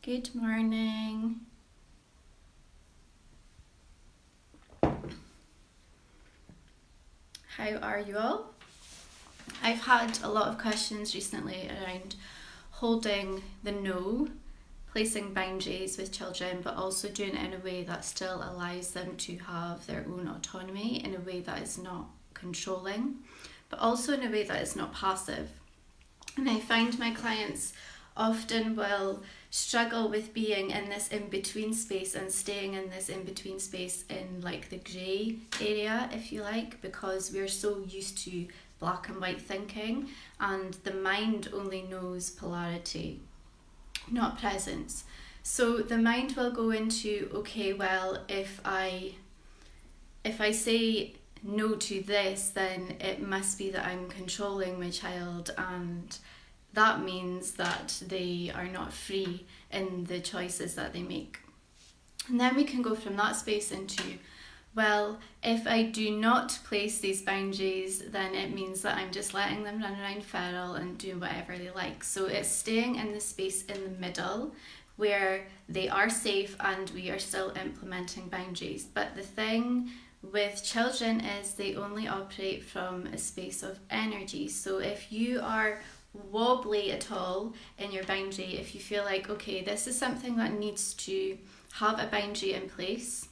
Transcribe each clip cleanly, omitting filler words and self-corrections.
Good morning. How are you all? I've had a lot of questions recently around holding the no, placing boundaries with children, but also doing it in a way that still allows them to have their own autonomy, in a way that is not controlling, but also in a way that is not passive. And I find my clients often will struggle with being in this in-between space and staying in this in-between space in like the grey area, if you like, because we're so used to black and white thinking, and the mind only knows polarity, not presence. So the mind will go into, okay, well, if I say no to this, then it must be that I'm controlling my child, and that means that they are not free in the choices that they make. And then we can go from that space into, well, if I do not place these boundaries, then it means that I'm just letting them run around feral and do whatever they like. So it's staying in the space in the middle where they are safe and we are still implementing boundaries. But the thing with children is they only operate from a space of energy. So if you are wobbly at all in your boundary, if you feel like, okay, this is something that needs to have a boundary in place,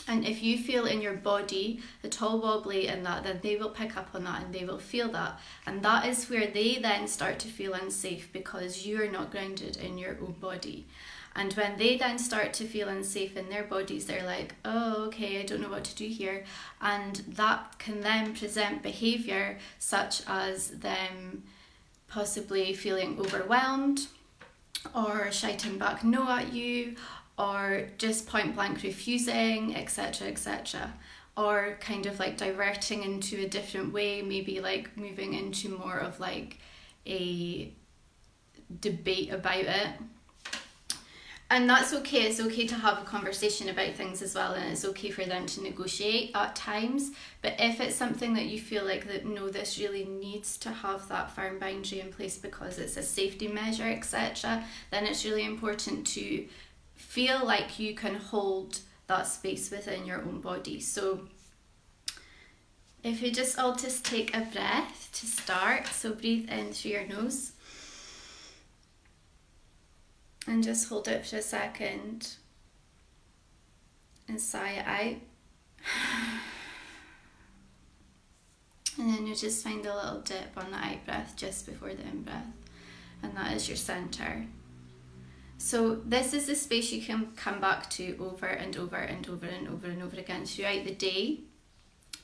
and if you feel in your body at all wobbly in that, then they will pick up on that and they will feel that. And that is where they then start to feel unsafe, because you are not grounded in your own body. And when they then start to feel unsafe in their bodies, they're like, oh, okay, I don't know what to do here. And that can then present behaviour such as them possibly feeling overwhelmed, or shouting back no at you, or just point blank refusing, etc., etc., or kind of like diverting into a different way, maybe like moving into more of like a debate about it. And that's okay. It's okay to have a conversation about things as well, and it's okay for them to negotiate at times. But if it's something that you feel like that, no, this really needs to have that firm boundary in place because it's a safety measure, etc., then it's really important to feel like you can hold that space within your own body. So if you just all just take a breath to start, so breathe in through your nose. And just hold it for a second and sigh it out. And then you just find a little dip on the out breath just before the in breath. And that is your center. So this is the space you can come back to over and over and over and over and over again throughout the day.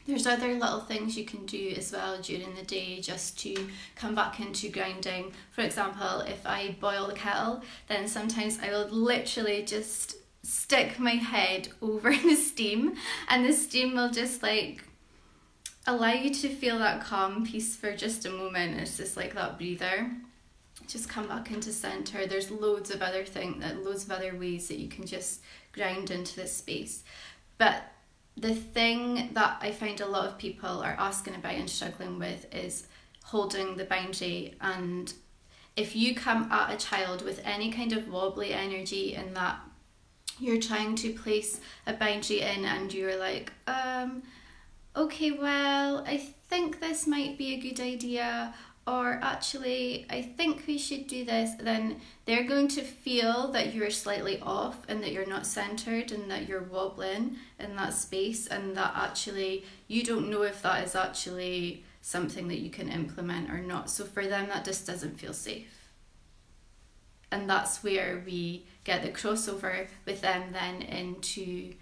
There's other little things you can do as well during the day just to come back into grounding. For example, if I boil the kettle, then sometimes I will literally just stick my head over the steam, and the steam will just like allow you to feel that calm peace for just a moment. It's just like that breather. Just come back into center. There's loads of other ways that you can just ground into this space. But the thing that I find a lot of people are asking about and struggling with is holding the boundary. And if you come at a child with any kind of wobbly energy in that you're trying to place a boundary in and you're like, okay, well, I think this might be a good idea, or actually, I think we should do this, then they're going to feel that you're slightly off and that you're not centered and that you're wobbling in that space, and that actually you don't know if that is actually something that you can implement or not. So for them, that just doesn't feel safe. And that's where we get the crossover with them then into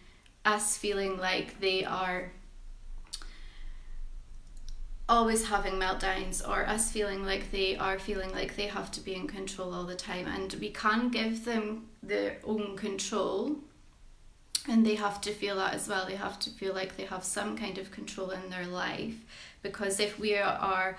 us feeling like they are always having meltdowns, or us feeling like they have to be in control all the time. And we can give them their own control, and they have to feel that as well. They have to feel like they have some kind of control in their life, because if we are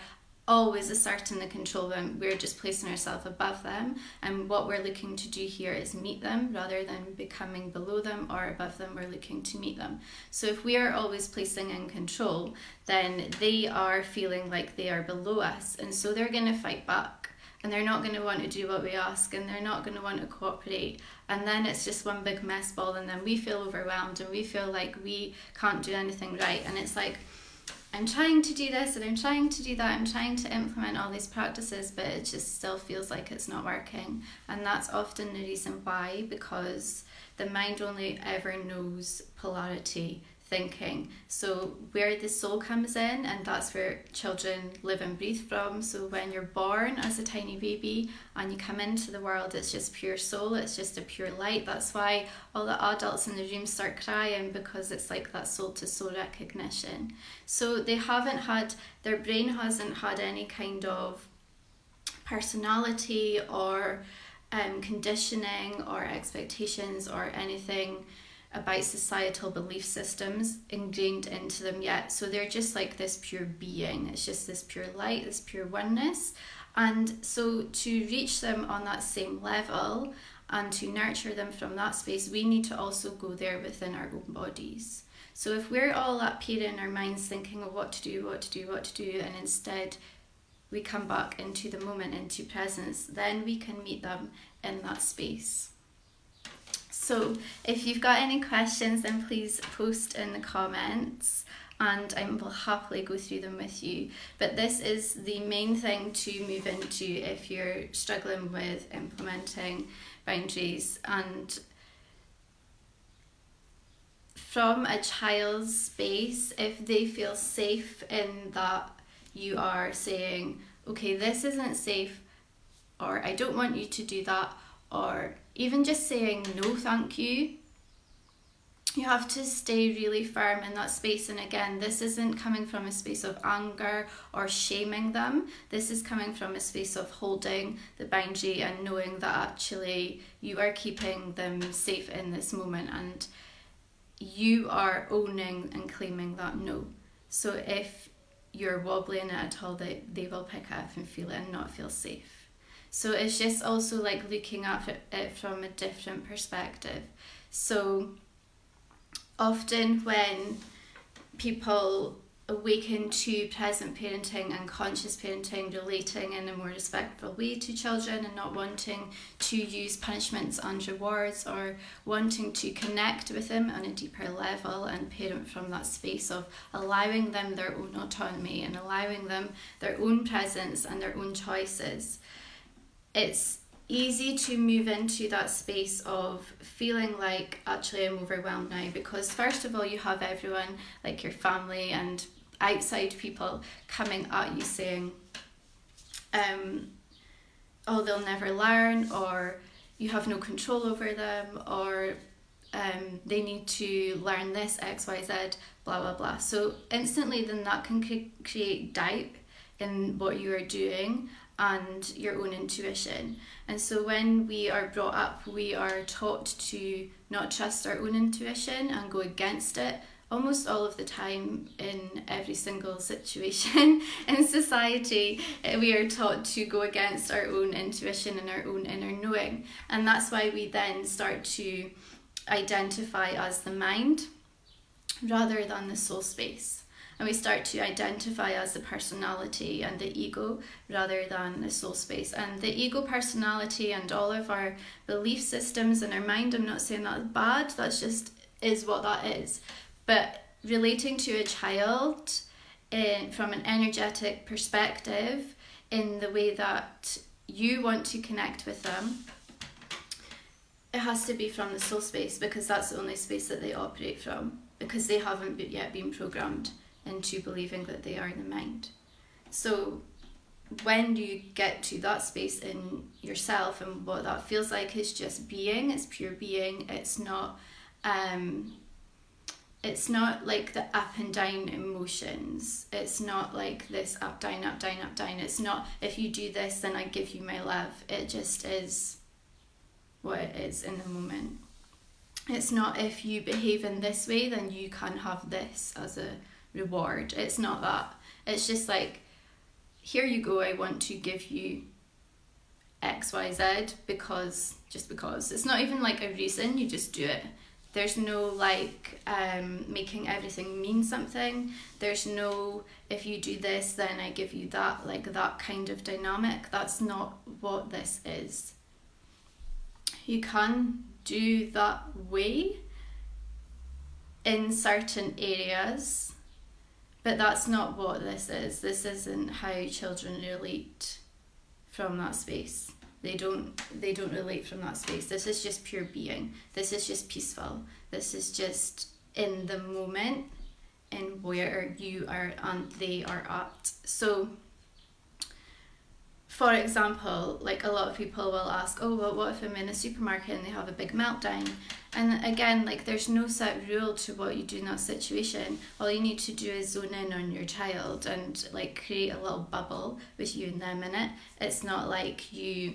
always asserting the control, then we're just placing ourselves above them, and what we're looking to do here is meet them rather than becoming below them or above them. We're looking to meet them. So if we are always placing in control, then they are feeling like they are below us, and so they're going to fight back. and they're not going to want to do what we ask, and they're not going to want to cooperate, and then it's just one big mess ball, and then we feel overwhelmed and we feel like we can't do anything right. And it's like, I'm trying to do this and I'm trying to do that, I'm trying to implement all these practices, but it just still feels like it's not working. And that's often the reason why, because the mind only ever knows polarity thinking. So where the soul comes in, and that's where children live and breathe from. So when you're born as a tiny baby and you come into the world, it's just pure soul, it's just a pure light. That's why all the adults in the room start crying, because it's like that soul to soul recognition. So they haven't had, their brain hasn't had any kind of personality or conditioning or expectations or anything about societal belief systems ingrained into them yet. So they're just like this pure being. It's just this pure light, this pure oneness. And so to reach them on that same level and to nurture them from that space, we need to also go there within our own bodies. So if we're all up here in our minds thinking of what to do, and instead we come back into the moment, into presence, then we can meet them in that space. So if you've got any questions, then please post in the comments and I will happily go through them with you. But this is the main thing to move into if you're struggling with implementing boundaries. And from a child's space, if they feel safe in that you are saying, okay, this isn't safe, or I don't want you to do that, or even just saying no thank you, you have to stay really firm in that space. And again, this isn't coming from a space of anger or shaming them. This is coming from a space of holding the boundary and knowing that actually you are keeping them safe in this moment and you are owning and claiming that no. So if you're wobbling it at all, they will pick it up and feel it and not feel safe. So it's just also like looking at it from a different perspective. So often when people awaken to present parenting and conscious parenting, relating in a more respectful way to children and not wanting to use punishments and rewards, or wanting to connect with them on a deeper level and parent from that space of allowing them their own autonomy and allowing them their own presence and their own choices, it's easy to move into that space of feeling like, actually I'm overwhelmed now, because first of all you have everyone, like your family and outside people, coming at you saying, oh, they'll never learn, or you have no control over them, or they need to learn this, X, Y, Z, blah, blah, blah. So instantly then that can create doubt in what you are doing and your own intuition. And so when we are brought up, we are taught to not trust our own intuition and go against it almost all of the time in every single situation in society. We are taught to go against our own intuition and our own inner knowing. And that's why we then start to identify as the mind rather than the soul space. And we start to identify as the personality and the ego rather than the soul space. And the ego, personality, and all of our belief systems in our mind, I'm not saying that's bad, that's just is what that is. But relating to a child from an energetic perspective, in the way that you want to connect with them, it has to be from the soul space, because that's the only space that they operate from, because they haven't yet been programmed into believing that they are the mind. So when you get to that space in yourself, and what that feels like is just being, it's pure being. It's not like the up and down emotions. It's not like this up, down, up, down, up, down. It's not, if you do this, then I give you my love. It just is what it is in the moment. It's not, if you behave in this way, then you can have this as a reward. It's not that. It's just like, here you go, I want to give you XYZ because it's not even like a reason, you just do it There's no like making everything mean something. There's no, if you do this then I give you that, like that kind of dynamic. That's not what this is. You can do that way in certain areas, but that's not what this is. This isn't how children relate from that space. They don't relate from that space. This is just pure being. This is just peaceful. This is just in the moment and where you are and they are at. So for example, like a lot of people will ask, oh, well, what if I'm in a supermarket and they have a big meltdown? And again, like there's no set rule to what you do in that situation. All you need to do is zone in on your child and like create a little bubble with you and them in it. It's not like you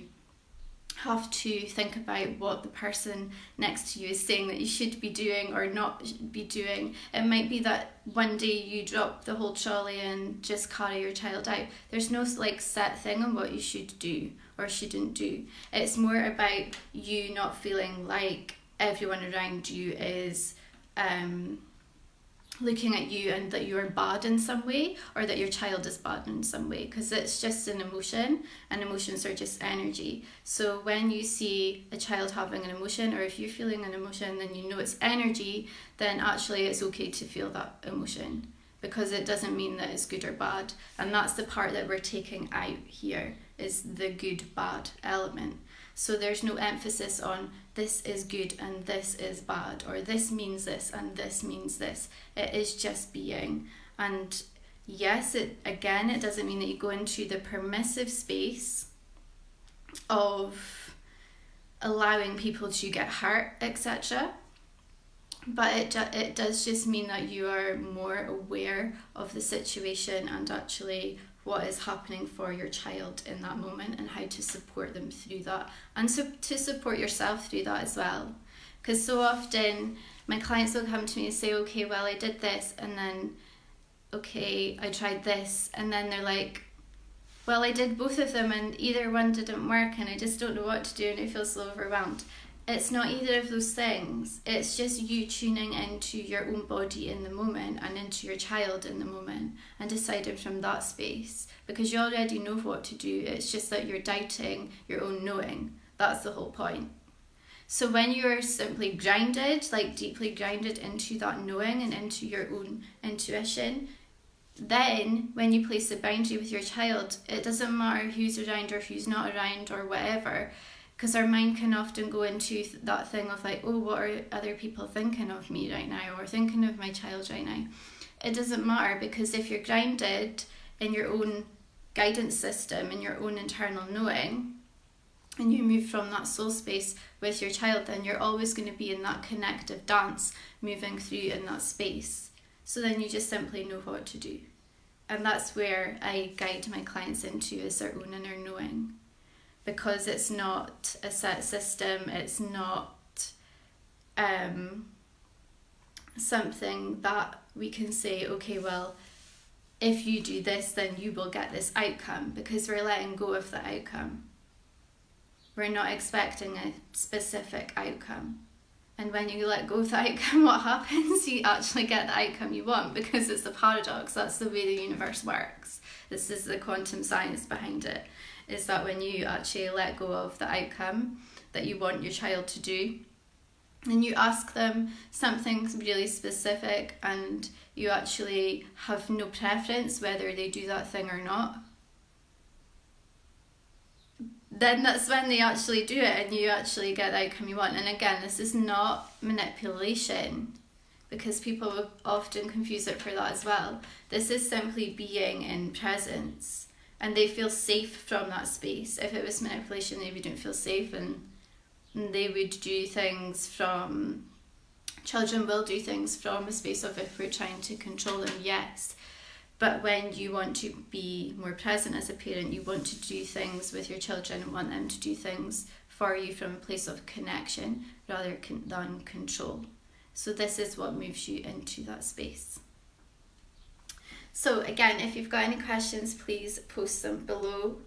have to think about what the person next to you is saying that you should be doing or not be doing. It might be that one day you drop the whole trolley and just carry your child out. There's no like set thing on what you should do or shouldn't do. It's more about you not feeling like everyone around you is looking at you and that you are bad in some way, or that your child is bad in some way, because it's just an emotion and emotions are just energy. So when you see a child having an emotion, or if you're feeling an emotion then you know it's energy, then actually it's okay to feel that emotion, because it doesn't mean that it's good or bad. And that's the part that we're taking out here, is the good bad element. So there's no emphasis on this is good and this is bad, or this means this and this means this. It is just being. And yes, it doesn't mean that you go into the permissive space of allowing people to get hurt, etc. But it does just mean that you are more aware of the situation and actually what is happening for your child in that moment, and how to support them through that, and so to support yourself through that as well. Because so often my clients will come to me and say, okay, well, I did this, and then okay, I tried this, and then they're like, well, I did both of them and either one didn't work and I just don't know what to do and I feel so overwhelmed. It's not either of those things. It's just you tuning into your own body in the moment and into your child in the moment and deciding from that space, because you already know what to do. It's just that you're doubting your own knowing. That's the whole point. So when you're simply grounded, like deeply grounded into that knowing and into your own intuition, then when you place a boundary with your child, it doesn't matter who's around or who's not around or whatever. Because our mind can often go into that thing of like, oh, what are other people thinking of me right now, or thinking of my child right now? It doesn't matter, because if you're grounded in your own guidance system, in your own internal knowing, and you move from that soul space with your child, then you're always going to be in that connective dance, moving through in that space. So then you just simply know what to do. And that's where I guide my clients into, is their own inner knowing. Because it's not a set system, it's not something that we can say, okay, well, if you do this, then you will get this outcome, because we're letting go of the outcome. We're not expecting a specific outcome. And when you let go of the outcome, what happens? You actually get the outcome you want, because it's the paradox. That's the way the universe works. This is the quantum science behind it. Is that when you actually let go of the outcome that you want your child to do, and you ask them something really specific, and you actually have no preference whether they do that thing or not, then that's when they actually do it and you actually get the outcome you want. And again, this is not manipulation, because people will often confuse it for that as well. This is simply being in presence. And they feel safe from that space. If it was manipulation, they wouldn't feel safe, and they would do things from, children will do things from a space of, if we're trying to control them, yes. But when you want to be more present as a parent, you want to do things with your children and want them to do things for you from a place of connection rather than control. So this is what moves you into that space. So again, if you've got any questions, please post them below.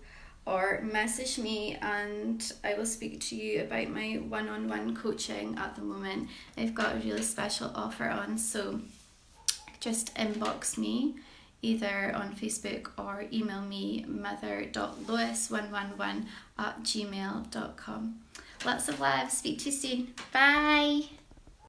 or message me and I will speak to you about my one-on-one coaching at the moment. I've got a really special offer on, so just inbox me either on Facebook or email me mother.lois111@gmail.com. Lots of love. Speak to you soon. Bye.